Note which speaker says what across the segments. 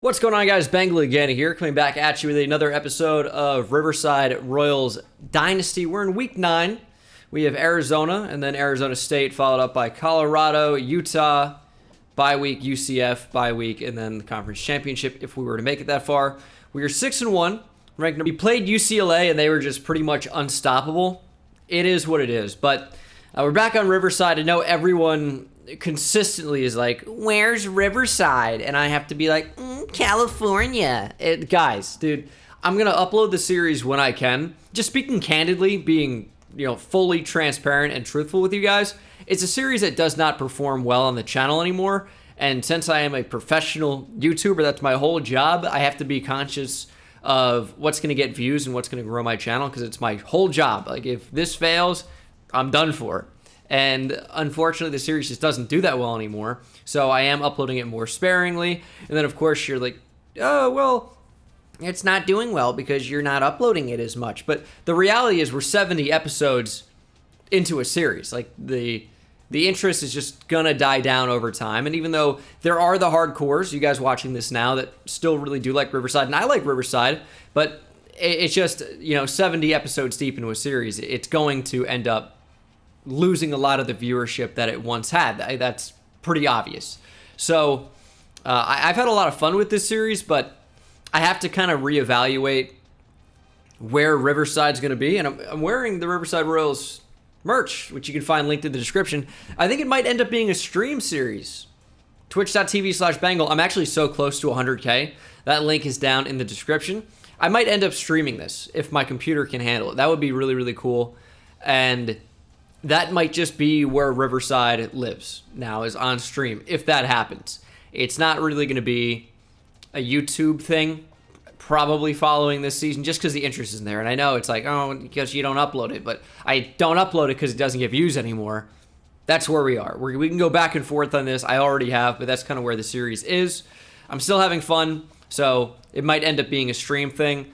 Speaker 1: What's going on, guys? Bengal again here, coming back at you with another episode of Riverside Royals Dynasty. We're in week 9. We have Arizona and then Arizona State, followed up by Colorado, Utah, bye week, UCF, bye week, and then the conference championship if we were to make it that far. We are 6-1, ranked. We played UCLA and they were just pretty much unstoppable. It is what it is, but we're back on Riverside. I know everyone consistently is like, where's Riverside? And I have to be like, California. Guys, dude, I'm gonna upload the series when I can. Just speaking candidly, being fully transparent and truthful with you guys, it's a series that does not perform well on the channel anymore. And since I am a professional YouTuber, that's my whole job, I have to be conscious of what's gonna get views and what's gonna grow my channel, because it's my whole job. Like, if this fails, I'm done for. And unfortunately, the series just doesn't do that well anymore. So I am uploading it more sparingly. And then, of course, you're like, oh, well, it's not doing well because you're not uploading it as much. But the reality is we're 70 episodes into a series. Like, the interest is just going to die down over time. And even though there are the hardcores, you guys watching this now, that still really do like Riverside, and I like Riverside, but it's just, 70 episodes deep into a series, it's going to end up losing a lot of the viewership that it once had. That's pretty obvious. So I've had a lot of fun with this series, but I have to kind of reevaluate where Riverside's going to be. And I'm wearing the Riverside Royals merch, which you can find linked in the description. I think it might end up being a stream series. Twitch.tv/Bengal. I'm actually so close to 100K. That link is down in the description. I might end up streaming this if my computer can handle it. That would be really, really cool. And that might just be where Riverside lives now, is on stream, if that happens. It's not really going to be a YouTube thing, probably following this season, just because the interest isn't there. And I know it's like, oh, because you don't upload it, but I don't upload it because it doesn't get views anymore. That's where we are. We can go back and forth on this. I already have, but that's kind of where the series is. I'm still having fun, so it might end up being a stream thing.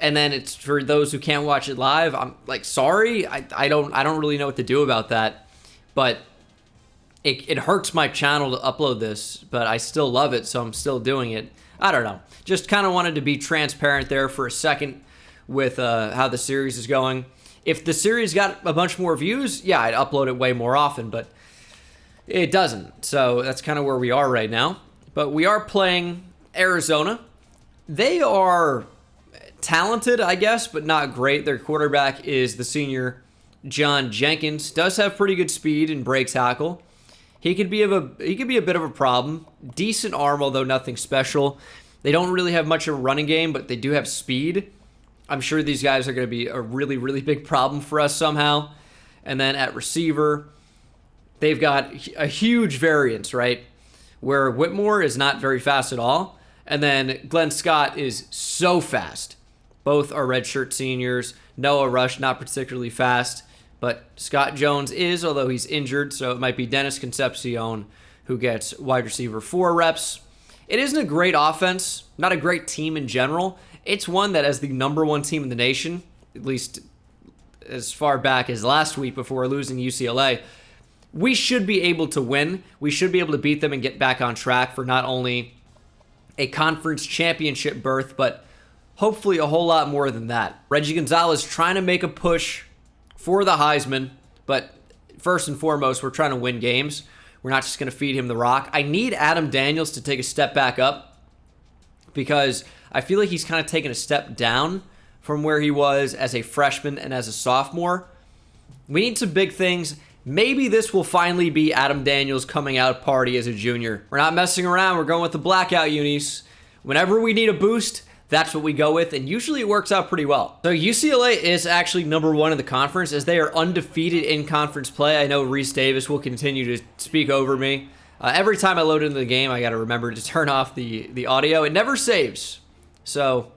Speaker 1: And then it's for those who can't watch it live. I'm like, sorry, I don't really know what to do about that. But it hurts my channel to upload this, but I still love it, so I'm still doing it. I don't know. Just kind of wanted to be transparent there for a second with how the series is going. If the series got a bunch more views, yeah, I'd upload it way more often, but it doesn't. So that's kind of where we are right now. But we are playing Arizona. They are talented, I guess, but not great. Their quarterback is the senior John Jenkins. Does have pretty good speed and break tackle. He could be a bit of a problem. Decent arm, although nothing special. They don't really have much of a running game, but they do have speed. I'm sure these guys are going to be a really, really big problem for us somehow. And then at receiver, they've got a huge variance, right? Where Whitmore is not very fast at all. And then Glenn Scott is so fast. Both are redshirt seniors. Noah Rush, not particularly fast, but Scott Jones is, although he's injured, so it might be Dennis Concepcion who gets wide receiver 4 reps. It isn't a great offense, not a great team in general. It's one that, as the #1 team in the nation, at least as far back as last week before losing UCLA, we should be able to win. We should be able to beat them and get back on track for not only a conference championship berth, but hopefully a whole lot more than that. Reggie Gonzalez trying to make a push for the Heisman, but first and foremost, we're trying to win games. We're not just going to feed him the rock. I need Adam Daniels to take a step back up, because I feel like he's kind of taken a step down from where he was as a freshman and as a sophomore. We need some big things. Maybe this will finally be Adam Daniels' coming out party as a junior. We're not messing around. We're going with the blackout unis. Whenever we need a boost, that's what we go with, and usually it works out pretty well. So UCLA is actually #1 in the conference, as they are undefeated in conference play. I know Reese Davis will continue to speak over me. Every time I load into the game, I got to remember to turn off the audio. It never saves. So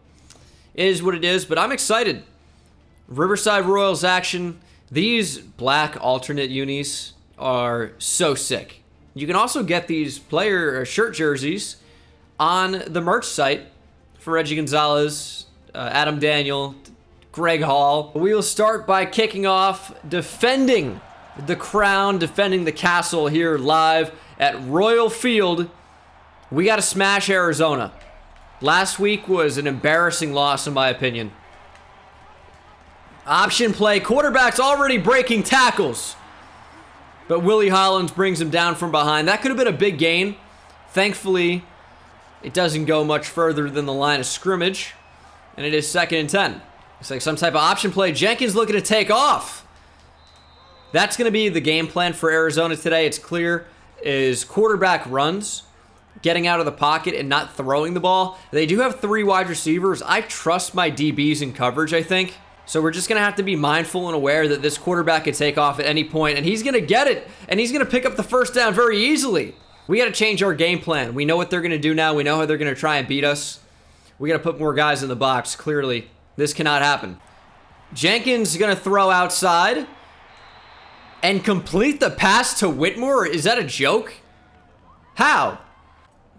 Speaker 1: it is what it is, but I'm excited. Riverside Royals action. These black alternate unis are so sick. You can also get these player or shirt jerseys on the merch site for Reggie Gonzalez, Adam Daniel, Greg Hall. We will start by kicking off, defending the crown, defending the castle here live at Royal Field We got to smash Arizona. Last week was an embarrassing loss, in my opinion. Option play. Quarterback's already breaking tackles. But Willie Hollins brings him down from behind. That could have been a big gain. Thankfully, it doesn't go much further than the line of scrimmage. And it is 2nd and 10. Looks like some type of option play. Jenkins looking to take off. That's going to be the game plan for Arizona today. It's clear. Is quarterback runs, getting out of the pocket and not throwing the ball. They do have 3 wide receivers. I trust my DBs in coverage, I think. So we're just going to have to be mindful and aware that this quarterback could take off at any point, and he's going to get it, and he's going to pick up the first down very easily. We got to change our game plan. We know what they're going to do now. We know how they're going to try and beat us. We got to put more guys in the box, clearly. This cannot happen. Jenkins is going to throw outside and complete the pass to Whitmore. Is that a joke? How?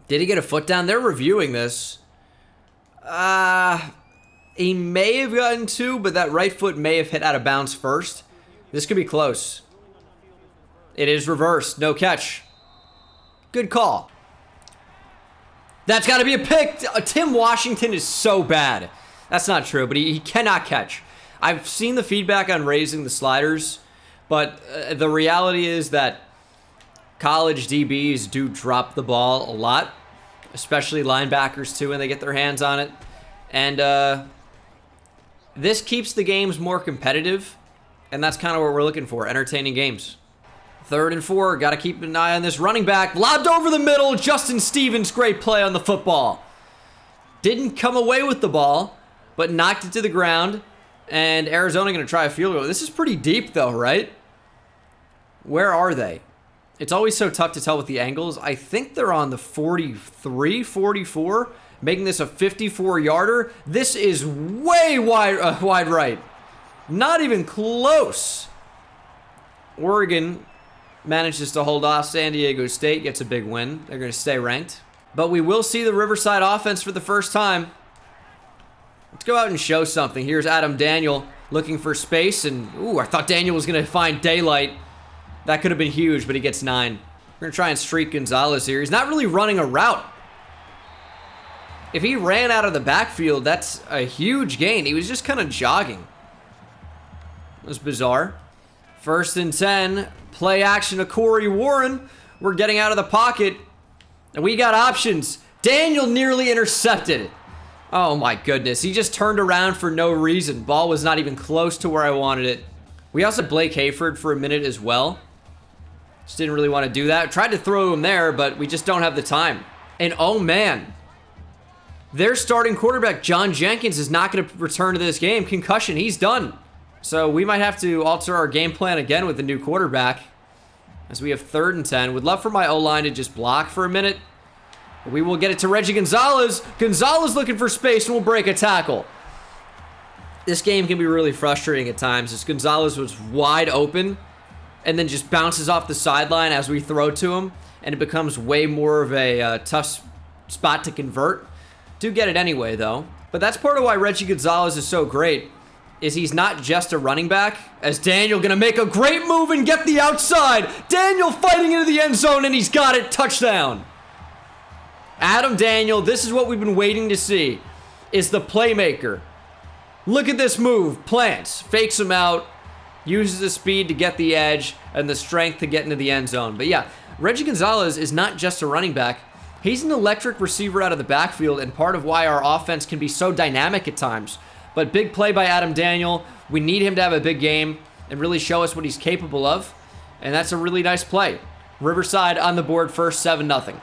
Speaker 1: Did he get a foot down? They're reviewing this. He may have gotten 2, but that right foot may have hit out of bounds first. This could be close. It is reversed. No catch. Good call. That's got to be a pick. Tim Washington is so bad. That's not true, but he cannot catch. I've seen the feedback on raising the sliders, but the reality is that college DBs do drop the ball a lot, especially linebackers too when they get their hands on it. And this keeps the games more competitive, and that's kind of what we're looking for, entertaining games. 3rd and 4, got to keep an eye on this running back. Lobbed over the middle, Justin Stevens, great play on the football. Didn't come away with the ball, but knocked it to the ground, and Arizona going to try a field goal. This is pretty deep though, right? Where are they? It's always so tough to tell with the angles. I think they're on the 43, 44. Making this a 54-yarder. This is way wide right. Not even close. Oregon manages to hold off. San Diego State gets a big win. They're going to stay ranked. But we will see the Riverside offense for the first time. Let's go out and show something. Here's Adam Daniel looking for space. And, ooh, I thought Daniel was going to find daylight. That could have been huge, but he gets 9. We're going to try and streak Gonzalez here. He's not really running a route. If he ran out of the backfield, that's a huge gain. He was just kind of jogging. It was bizarre. 1st and 10. Play action to Corey Warren. We're getting out of the pocket. And we got options. Daniel nearly intercepted. Oh my goodness. He just turned around for no reason. Ball was not even close to where I wanted it. We also had Blake Hayford for a minute as well. Just didn't really want to do that. Tried to throw him there, but we just don't have the time. And oh man. Their starting quarterback, John Jenkins, is not going to return to this game. Concussion, he's done. So we might have to alter our game plan again with the new quarterback as we have 3rd and 10. Would love for my O-line to just block for a minute. We will get it to Reggie Gonzalez. Gonzalez looking for space and will break a tackle. This game can be really frustrating at times as Gonzalez was wide open and then just bounces off the sideline as we throw to him, and it becomes way more of a tough spot to convert. Do get it anyway, though. But that's part of why Reggie Gonzalez is so great, is he's not just a running back. As Daniel going to make a great move and get the outside. Daniel fighting into the end zone, and he's got it. Touchdown. Adam Daniel, this is what we've been waiting to see, is the playmaker. Look at this move. Plants, fakes him out, uses the speed to get the edge and the strength to get into the end zone. But yeah, Reggie Gonzalez is not just a running back. He's an electric receiver out of the backfield and part of why our offense can be so dynamic at times. But big play by Adam Daniel. We need him to have a big game and really show us what he's capable of. And that's a really nice play. Riverside on the board first, 7-0.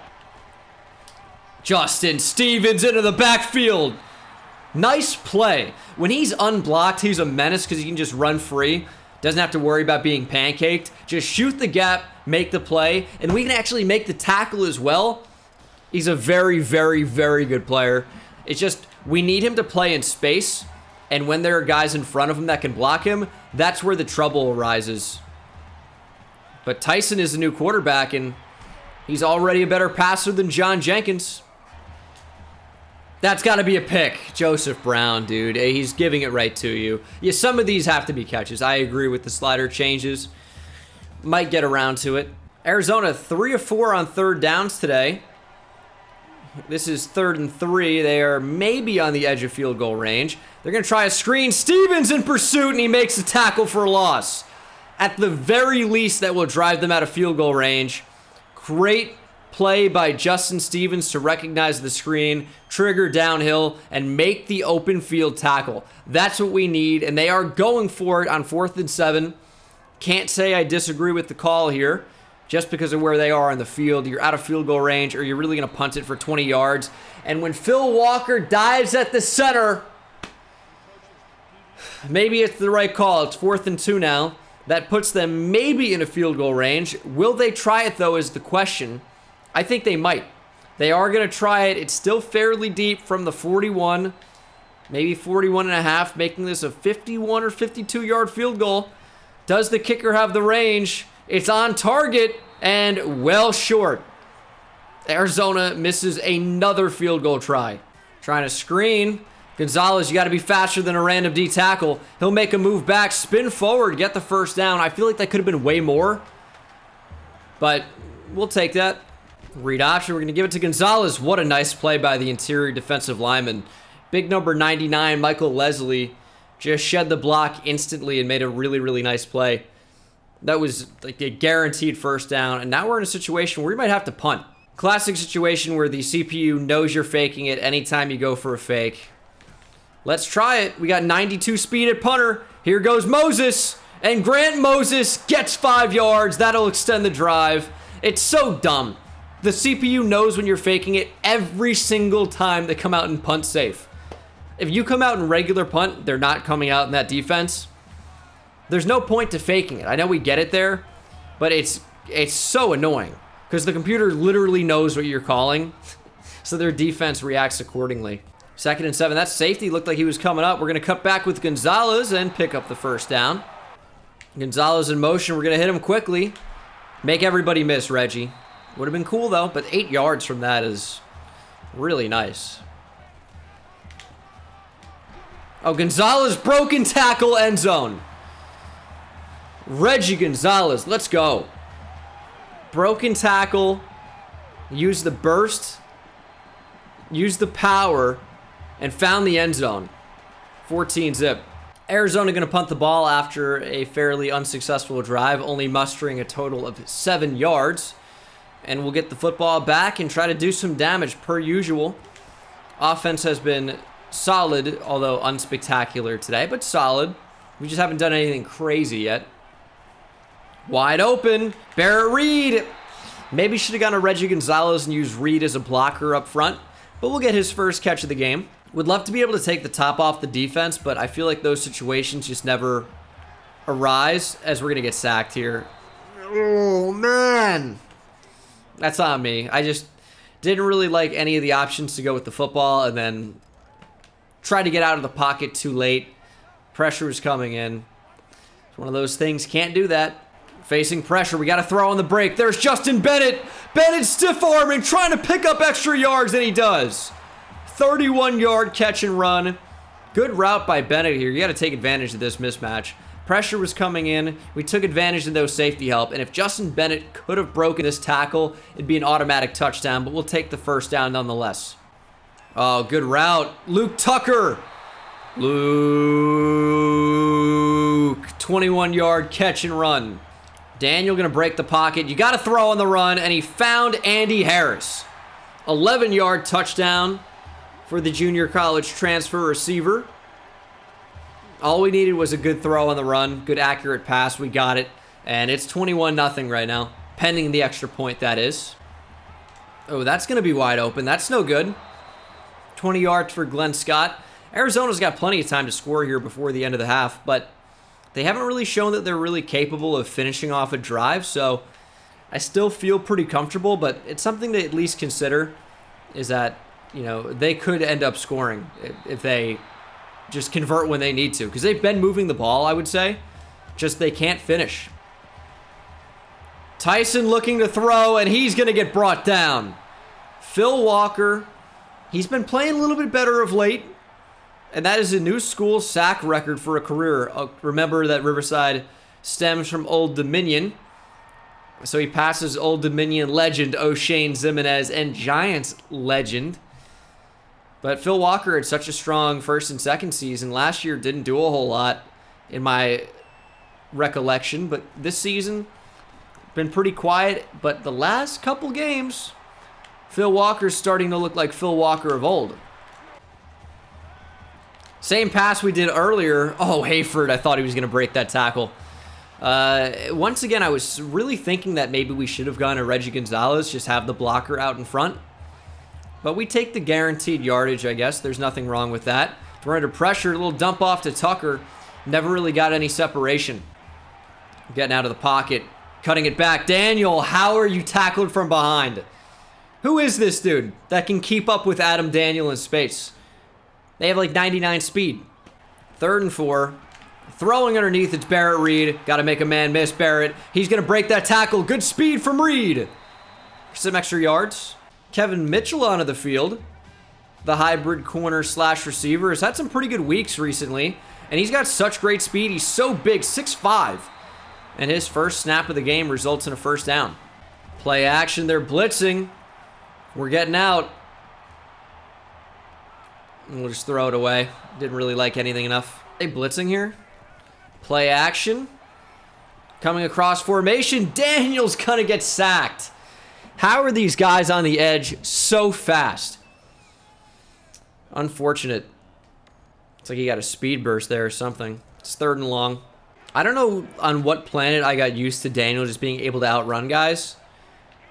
Speaker 1: Justin Stevens into the backfield. Nice play. When he's unblocked, he's a menace because he can just run free. Doesn't have to worry about being pancaked. Just shoot the gap, make the play, and we can actually make the tackle as well. He's a very, very, very good player. It's just we need him to play in space, and when there are guys in front of him that can block him, that's where the trouble arises. But Tyson is the new quarterback, and he's already a better passer than John Jenkins. That's got to be a pick. Joseph Brown, dude. He's giving it right to you. Yeah, some of these have to be catches. I agree with the slider changes. Might get around to it. Arizona, 3 of 4 on third downs today. This is 3rd and 3. They are maybe on the edge of field goal range. They're going to try a screen. Stevens in pursuit, and he makes a tackle for a loss. At the very least, that will drive them out of field goal range. Great play by Justin Stevens to recognize the screen, trigger downhill, and make the open field tackle. That's what we need, and they are going for it on 4th and 7. Can't say I disagree with the call here. Just because of where they are on the field, you're out of field goal range, or you're really going to punt it for 20 yards. And when Phil Walker dives at the center, maybe it's the right call. It's 4th and 2 now. That puts them maybe in a field goal range. Will they try it, though, is the question. I think they might. They are going to try it. It's still fairly deep from the 41, maybe 41 and a half, making this a 51 or 52-yard field goal. Does the kicker have the range? It's on target and well short. Arizona misses another field goal try. Trying to screen. Gonzalez, you got to be faster than a random D tackle. He'll make a move back, spin forward, get the first down. I feel like that could have been way more, but we'll take that. Read option, we're going to give it to Gonzalez. What a nice play by the interior defensive lineman. Big number 99, Michael Leslie, just shed the block instantly and made a really, really nice play. That was like a guaranteed first down, and now we're in a situation where we might have to punt. Classic situation where the CPU knows you're faking it anytime you go for a fake. Let's try it. We got 92 speed at punter. Here goes Moses, and Grant Moses gets 5 yards. That'll extend the drive. It's so dumb. The CPU knows when you're faking it every single time they come out and punt safe. If you come out in regular punt, they're not coming out in that defense. There's no point to faking it. I know we get it there, but it's so annoying because the computer literally knows what you're calling, so their defense reacts accordingly. 2nd and 7. That safety looked like he was coming up. We're going to cut back with Gonzalez and pick up the first down. Gonzalez in motion. We're going to hit him quickly. Make everybody miss, Reggie. Would have been cool, though, but 8 yards from that is really nice. Oh, Gonzalez, broken tackle, end zone. Reggie Gonzalez, let's go. Broken tackle, used the burst, used the power, and found the end zone. 14-zip. Arizona going to punt the ball after a fairly unsuccessful drive, only mustering a total of 7 yards. And we'll get the football back and try to do some damage per usual. Offense has been solid, although unspectacular today, but solid. We just haven't done anything crazy yet. Wide open. Barrett Reed. Maybe should have gone to Reggie Gonzalez and used Reed as a blocker up front, but we'll get his first catch of the game. Would love to be able to take the top off the defense, but I feel like those situations just never arise as we're going to get sacked here. Oh, man. That's on me. I just didn't really like any of the options to go with the football and then tried to get out of the pocket too late. Pressure was coming in. It's one of those things. Can't do that. Facing pressure. We got to throw on the break. There's Justin Bennett. Bennett stiff arming, trying to pick up extra yards, and he does. 31-yard catch and run. Good route by Bennett here. You got to take advantage of this mismatch. Pressure was coming in. We took advantage of those safety help, and if Justin Bennett could have broken this tackle, it'd be an automatic touchdown, but we'll take the first down nonetheless. Oh, good route. Luke Tucker. Luke. 21-yard catch and run. Daniel going to break the pocket. You got to throw on the run, and he found Andy Harris. 11-yard touchdown for the junior college transfer receiver. All we needed was a good throw on the run, good accurate pass. We got it, and it's 21-0 right now, pending the extra point, that is. Oh, that's going to be wide open. That's no good. 20 yards for Glenn Scott. Arizona's got plenty of time to score here before the end of the half, but they haven't really shown that they're really capable of finishing off a drive, so I still feel pretty comfortable, but it's something to at least consider is that, you know, they could end up scoring if they just convert when they need to, because they've been moving the ball, I would say, just they can't finish. Tyson looking to throw, and he's going to get brought down. Phil Walker, he's been playing a little bit better of late, and that is a new school sack record for a career. Remember that Riverside stems from Old Dominion. So he passes Old Dominion legend O'Shane Zimenez and Giants legend. But Phil Walker had such a strong first and second season. Last year didn't do a whole lot in my recollection. But this season, been pretty quiet. But the last couple games, Phil Walker's starting to look like Phil Walker of old. Same pass we did earlier. Oh, Hayford, I thought he was going to break that tackle. Once again, I was really thinking that maybe we should have gone to Reggie Gonzalez, just have the blocker out in front. But we take the guaranteed yardage, I guess. There's nothing wrong with that. We're under pressure. A little dump off to Tucker. Never really got any separation. Getting out of the pocket. Cutting it back. Daniel, how are you tackled from behind? Who is this dude that can keep up with Adam Daniel in space? They have like 99 speed. 3rd and 4. Throwing underneath, it's Barrett Reed. Got to make a man miss, Barrett. He's going to break that tackle. Good speed from Reed. Some extra yards. Kevin Mitchell onto the field. The hybrid corner slash receiver. Has had some pretty good weeks recently. And he's got such great speed. He's so big, 6'5". And his first snap of the game results in a first down. Play action, they're blitzing. We're getting out. And we'll just throw it away. Didn't really like anything enough. Are they blitzing here? Play action. Coming across formation. Daniel's gonna get sacked. How are these guys on the edge so fast? Unfortunate. It's like he got a speed burst there or something. It's 3rd and long. I don't know on what planet I got used to Daniel just being able to outrun guys.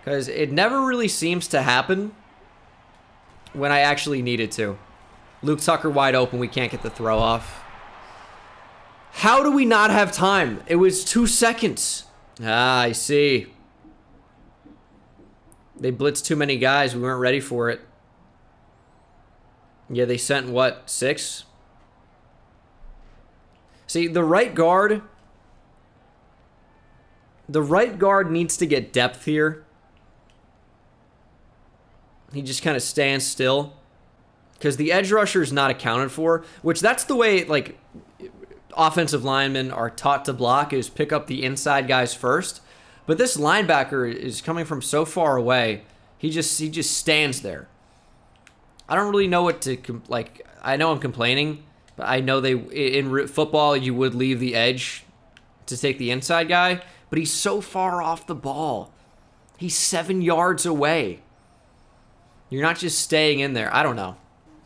Speaker 1: Because it never really seems to happen when I actually need it to. Luke Tucker wide open. We can't get the throw off. How do we not have time? It was 2 seconds. Ah, I see. They blitzed too many guys. We weren't ready for it. Yeah, they sent, what, 6? See, the right guard needs to get depth here. He just kind of stands still. Because the edge rusher is not accounted for. Which, that's the way, like, offensive linemen are taught to block, is pick up the inside guys first. But this linebacker is coming from so far away. He just stands there. I don't really know what to, like, I know I'm complaining. But I know in football, you would leave the edge to take the inside guy. But he's so far off the ball. He's 7 yards away. You're not just staying in there. I don't know.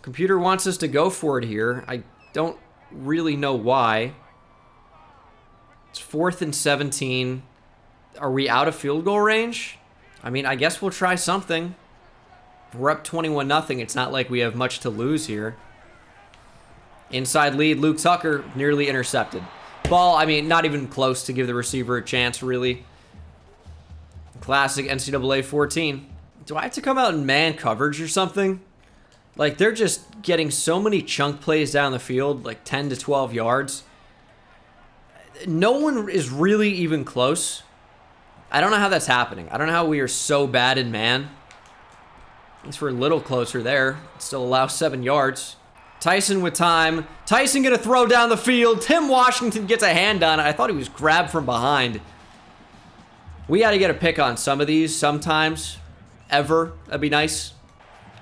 Speaker 1: Computer wants us to go for it here. I don't really know why. It's 4th and 17. Are we out of field goal range? I mean, I guess we'll try something. We're up 21-0. It's not like we have much to lose here. Inside lead, Luke Tucker, nearly intercepted. Ball, I mean, not even close to give the receiver a chance, really. Classic NCAA 14. Do I have to come out in man coverage or something? Like, they're just getting so many chunk plays down the field, like 10 to 12 yards. No one is really even close. I don't know how that's happening. I don't know how we are so bad in man. At least we're a little closer there. Still allow 7 yards. Tyson with time. Tyson going to throw down the field. Tim Washington gets a hand on it. I thought he was grabbed from behind. We got to get a pick on some of these sometimes. Ever. That'd be nice.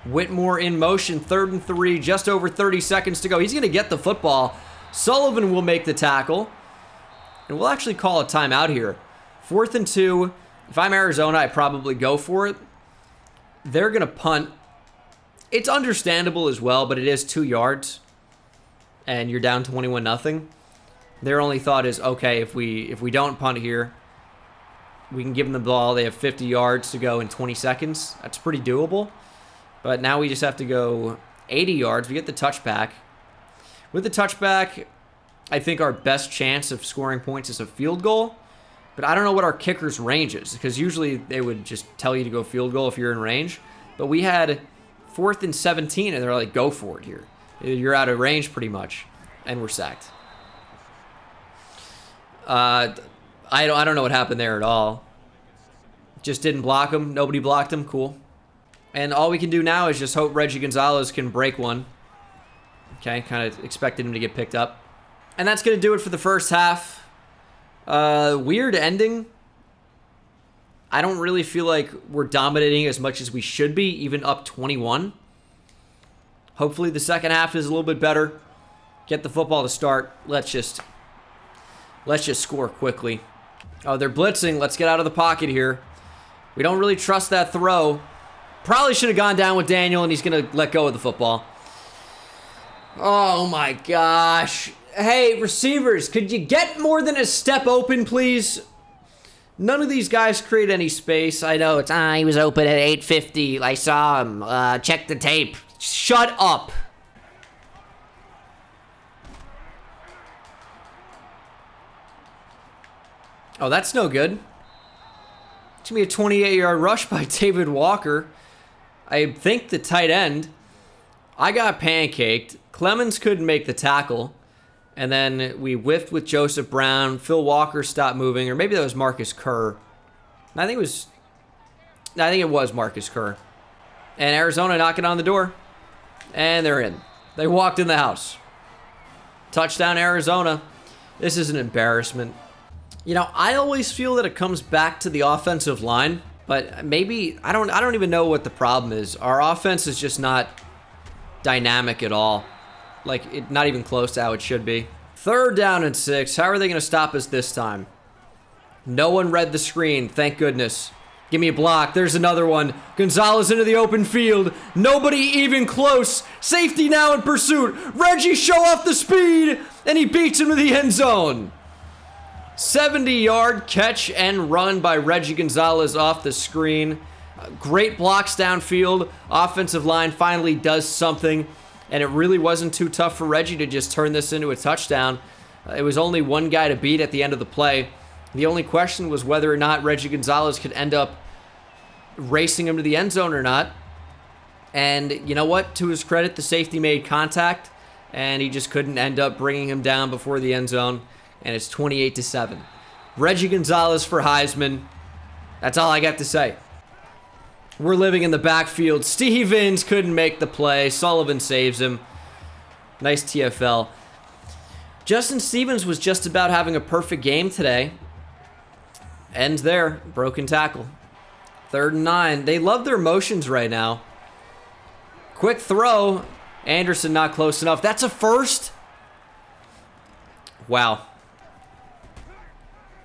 Speaker 1: Whitmore in motion. 3rd and 3. Just over 30 seconds to go. He's going to get the football. Sullivan will make the tackle. And we'll actually call a timeout here. 4th and 2. If I'm Arizona, I probably go for it. They're going to punt. It's understandable as well, but it is 2 yards. And you're down 21-0. Their only thought is, okay, if we don't punt here, we can give them the ball. They have 50 yards to go in 20 seconds. That's pretty doable. But now we just have to go 80 yards. We get the touchback. With the touchback, I think our best chance of scoring points is a field goal. But I don't know what our kicker's range is, because usually they would just tell you to go field goal if you're in range. But we had 4th and 17, and they're like, go for it here. You're out of range pretty much. And we're sacked. I don't know what happened there at all. Just didn't block him. Nobody blocked him. Cool. And all we can do now is just hope Reggie Gonzalez can break one. Okay, kind of expected him to get picked up. And that's going to do it for the first half. Weird ending. I don't really feel like we're dominating as much as we should be, even up 21. Hopefully the second half is a little bit better. Get the football to start. Let's just score quickly. Oh, they're blitzing. Let's get out of the pocket here. We don't really trust that throw. Probably should have gone down with Daniel, and he's going to let go of the football. Oh, my gosh. Hey, receivers, could you get more than a step open, please? None of these guys create any space. I know it's,
Speaker 2: he was open at 8:50. I saw him. Check the tape.
Speaker 1: shut up. Oh, that's no good. It's going to be a 28-yard rush by David Walker. I think the tight end. I got pancaked. Clemens couldn't make the tackle. And then we whiffed with Joseph Brown. Phil Walker stopped moving. Or maybe that was Marcus Kerr. I think it was Marcus Kerr. And Arizona knocking on the door. And they're in. They walked in the house. Touchdown, Arizona. This is an embarrassment. You know, I always feel that it comes back to the offensive line, but maybe I don't even know what the problem is. Our offense is just not dynamic at all. Like, not even close to how it should be. 3rd down and 6. How are they going to stop us this time? No one read the screen, thank goodness. Give me a block. There's another one. Gonzalez into the open field. Nobody even close. Safety now in pursuit. Reggie show off the speed, and he beats him to the end zone. 70-yard catch and run by Reggie Gonzalez off the screen. Great blocks downfield. Offensive line finally does something, and it really wasn't too tough for Reggie to just turn this into a touchdown. It was only one guy to beat at the end of the play. The only question was whether or not Reggie Gonzalez could end up racing him to the end zone or not. And you know what? To his credit, the safety made contact, and he just couldn't end up bringing him down before the end zone. And it's 28-7. Reggie Gonzalez for Heisman. That's all I got to say. We're living in the backfield. Stevens couldn't make the play. Sullivan saves him. Nice TFL. Justin Stevens was just about having a perfect game today. Ends there. Broken tackle. 3rd and 9. They love their motions right now. Quick throw. Anderson not close enough. That's a first. Wow.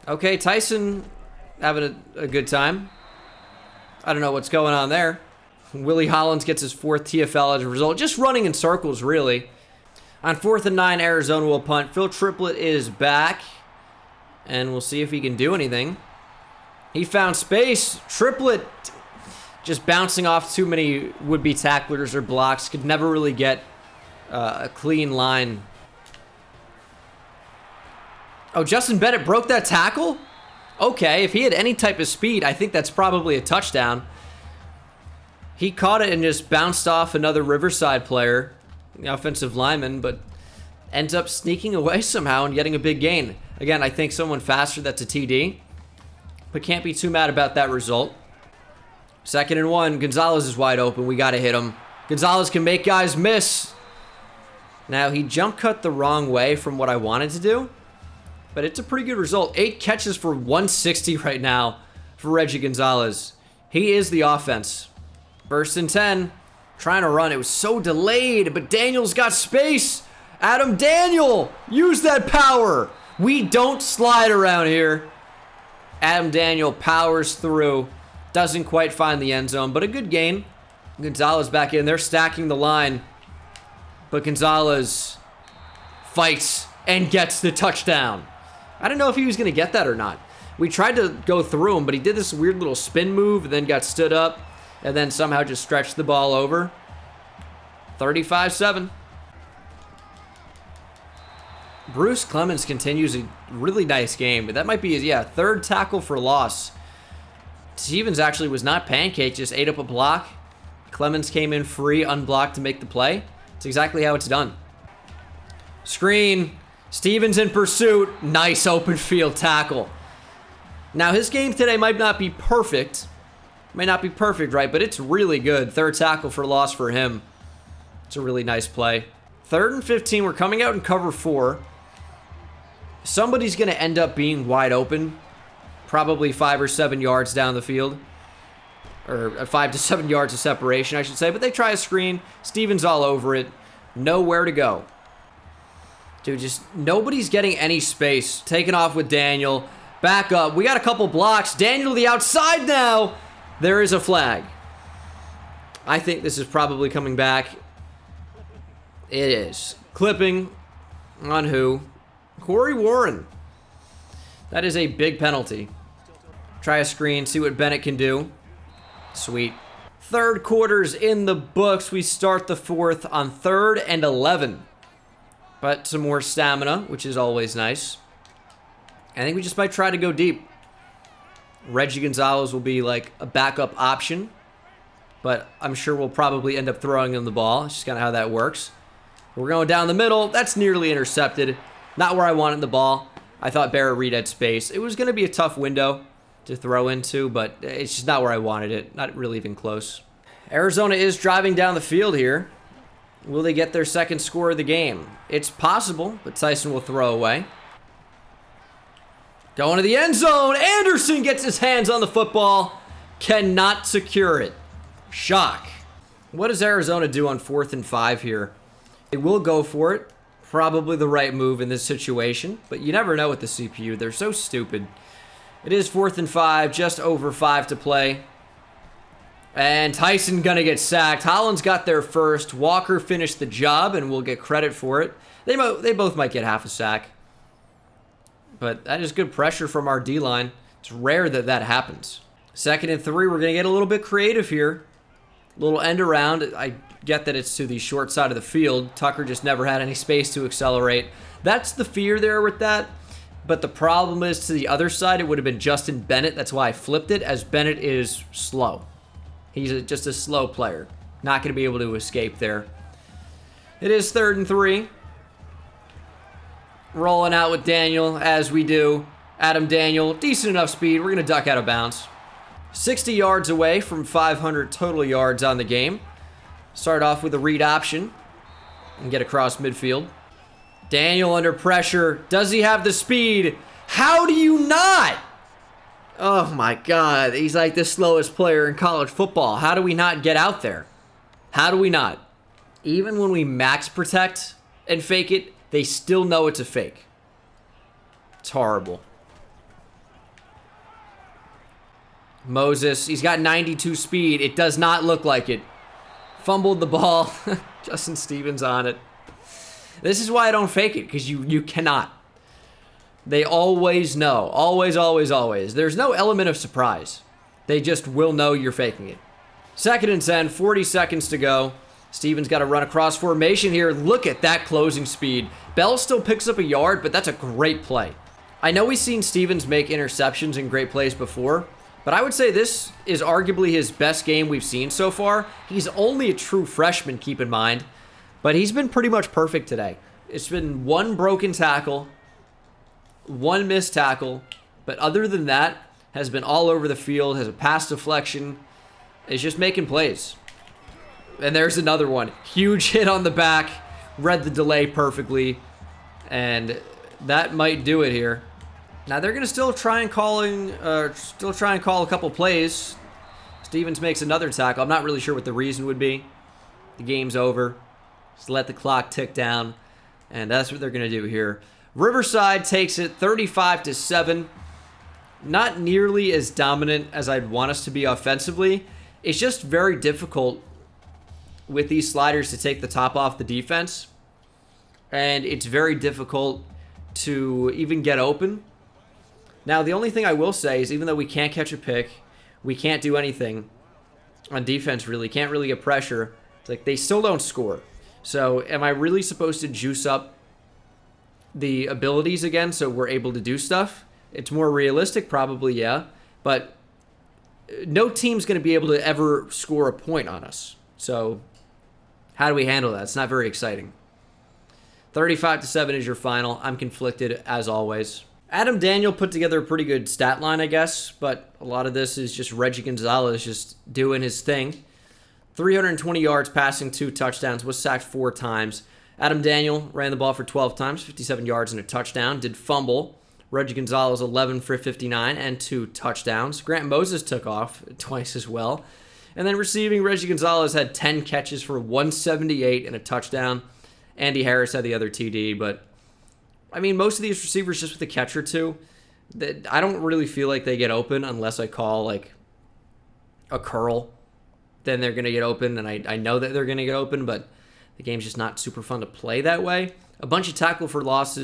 Speaker 1: Okay, Tyson having a good time. I don't know what's going on there. Willie Hollins gets his 4th TFL as a result. Just running in circles, really. On 4th and 9, Arizona will punt. Phil Triplett is back. And we'll see if he can do anything. He found space. Triplett just bouncing off too many would-be tacklers or blocks. Could never really get a clean line. Oh, Justin Bennett broke that tackle? Okay, if he had any type of speed, I think that's probably a touchdown. He caught it and just bounced off another Riverside player, the offensive lineman, but ends up sneaking away somehow and getting a big gain. Again, I think someone faster, that's a TD, but can't be too mad about that result. 2nd and 1, Gonzalez is wide open. We got to hit him. Gonzalez can make guys miss. Now, he jump cut the wrong way from what I wanted to do. But it's a pretty good result. 8 catches for 160 right now for Reggie Gonzalez. He is the offense. 1st and 10. Trying to run. It was so delayed, but Daniel's got space. Adam Daniel, use that power. We don't slide around here. Adam Daniel powers through. Doesn't quite find the end zone, but a good gain. Gonzalez back in. They're stacking the line. But Gonzalez fights and gets the touchdown. I don't know if he was going to get that or not. We tried to go through him, but he did this weird little spin move and then got stood up and then somehow just stretched the ball over. 35-7. Bruce Clemens continues a really nice game, but that might be his, 3rd tackle for loss. Stevens actually was not pancaked, just ate up a block. Clemens came in free, unblocked to make the play. It's exactly how it's done. Screen. Stevens in pursuit. Nice open field tackle. Now, his game today might not be perfect. May not be perfect, right? But it's really good. 3rd tackle for loss for him. It's a really nice play. 3rd and 15. We're coming out in cover 4. Somebody's going to end up being wide open. probably 5 or 7 yards down the field. Or 5 to 7 yards of separation, I should say. But they try a screen. Stevens all over it. Nowhere to go. Dude, just nobody's getting any space. Taking off with Daniel. Back up. We got a couple blocks. Daniel to the outside now. There is a flag. I think this is probably coming back. It is. Clipping on who? Corey Warren. That is a big penalty. Try a screen, see what Bennett can do. Sweet. Third quarter's in the books. We start the fourth on 3rd and 11. But some more stamina, which is always nice. I think we just might try to go deep. Reggie Gonzalez will be like a backup option. But I'm sure we'll probably end up throwing him the ball. It's just kind of how that works. We're going down the middle. That's nearly intercepted. Not where I wanted the ball. I thought Barrett Reed had space. It was going to be a tough window to throw into, but it's just not where I wanted it. Not really even close. Arizona is driving down the field here. Will they get their second score of the game? It's possible, but Tyson will throw away. Going to the end zone. Anderson gets his hands on the football. Cannot secure it. Shock. What does Arizona do on 4th and 5 here? They will go for it. Probably the right move in this situation, but you never know with the CPU. They're so stupid. It is 4th and 5, just over 5 to play. And Tyson gonna get sacked. Holland's got their first. Walker finished the job and will get credit for it. They both might get half a sack. But that is good pressure from our D-line. It's rare that that happens. 2nd and 3, we're gonna get a little bit creative here. A little end around. I get that it's to the short side of the field. Tucker just never had any space to accelerate. That's the fear there with that. But the problem is to the other side, it would have been Justin Bennett. That's why I flipped it, as Bennett is slow. He's just a slow player. Not going to be able to escape there. It is 3rd and 3. Rolling out with Daniel, as we do. Adam Daniel, decent enough speed. We're going to duck out of bounds. 60 yards away from 500 total yards on the game. Start off with a read option and get across midfield. Daniel under pressure. Does he have the speed? How do you not? Oh my God. He's like the slowest player in college football. How do we not get out there? How do we not? Even when we max protect and fake it, they still know it's a fake. It's horrible. Moses, he's got 92 speed. It does not look like it. Fumbled the ball. Justin Stevens on it. This is why I don't fake it, because you cannot. They always know. Always, always, always. There's no element of surprise. They just will know you're faking it. 2nd and 10, 40 seconds to go. Stevens got to run across formation here. Look at that closing speed. Bell still picks up a yard, but that's a great play. I know we've seen Stevens make interceptions in great plays before, but I would say this is arguably his best game we've seen so far. He's only a true freshman, keep in mind, but he's been pretty much perfect today. It's been one broken tackle, one missed tackle, but other than that, has been all over the field, has a pass deflection, is just making plays. And there's another one. Huge hit on the back, read the delay perfectly, and that might do it here. Now they're gonna still try and call a couple plays. Stevens makes another tackle. I'm not really sure what the reason would be. The game's over. Just let the clock tick down, and that's what they're gonna do here. Riverside takes it 35-7. Not nearly as dominant as I'd want us to be offensively. It's just very difficult with these sliders to take the top off the defense, and it's very difficult to even get open. Now, the only thing I will say is even though we can't catch a pick, we can't do anything on defense really, can't really get pressure, it's like they still don't score. So am I really supposed to juice up the abilities again so we're able to do stuff? It's more realistic, probably, yeah. But no team's going to be able to ever score a point on us. So how do we handle that? It's not very exciting. 35-7 is your final. I'm conflicted, as always. Adam Daniel put together a pretty good stat line, I guess, but a lot of this is just Reggie Gonzalez just doing his thing. 320 yards passing, 2 touchdowns, was sacked 4 times. Adam Daniel ran the ball for 12 times, 57 yards and a touchdown, did fumble. Reggie Gonzalez, 11 for 59 and 2 touchdowns. Grant Moses took off twice as well. And then receiving, Reggie Gonzalez had 10 catches for 178 and a touchdown. Andy Harris had the other TD, but I mean, most of these receivers just with a catch or two, I don't really feel like they get open unless I call like a curl. Then they're going to get open, and I know that they're going to get open, but the game's just not super fun to play that way. A bunch of tackles for loss,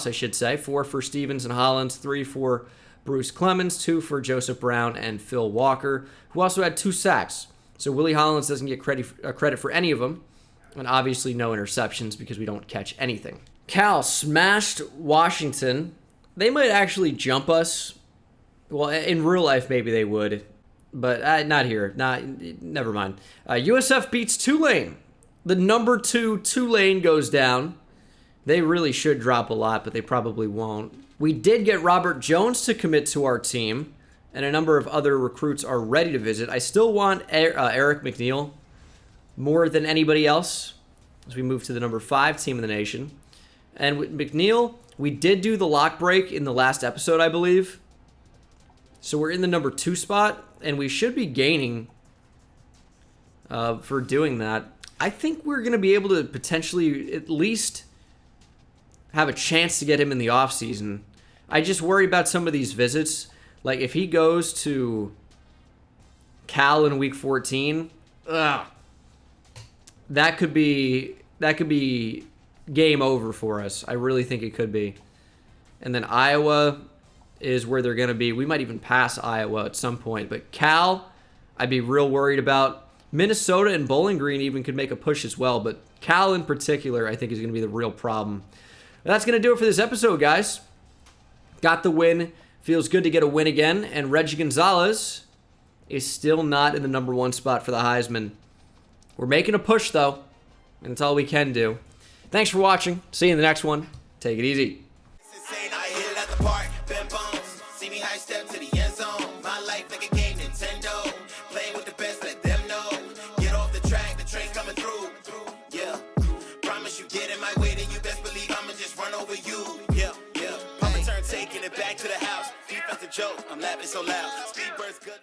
Speaker 1: I should say. 4 for Stevens and Hollins, 3 for Bruce Clemens, 2 for Joseph Brown and Phil Walker, who also had 2 sacks. So Willie Hollins doesn't get credit for any of them, and obviously no interceptions because we don't catch anything. Cal smashed Washington. They might actually jump us. Well, in real life, maybe they would, but not here. Never mind. USF beats Tulane. The number 2 Tulane goes down. They really should drop a lot, but they probably won't. We did get Robert Jones to commit to our team, and a number of other recruits are ready to visit. I still want Eric McNeil more than anybody else as we move to the number 5 team in the nation. And with McNeil, we did do the lock break in the last episode, I believe. So we're in the number 2 spot, and we should be gaining for doing that. I think we're going to be able to potentially at least have a chance to get him in the offseason. I just worry about some of these visits. Like if he goes to Cal in week 14, that could be game over for us. I really think it could be. And then Iowa is where they're going to be. We might even pass Iowa at some point. But Cal, I'd be real worried about. Minnesota and Bowling Green even could make a push as well. But Cal in particular, I think, is going to be the real problem. That's going to do it for this episode, guys. Got the win. Feels good to get a win again. And Reggie Gonzalez is still not in the number 1 spot for the Heisman. We're making a push, though. And that's all we can do. Thanks for watching. See you in the next one. Take it easy.
Speaker 3: Taking it back to the house. Defensive joke. I'm laughing so loud. Speed burst good.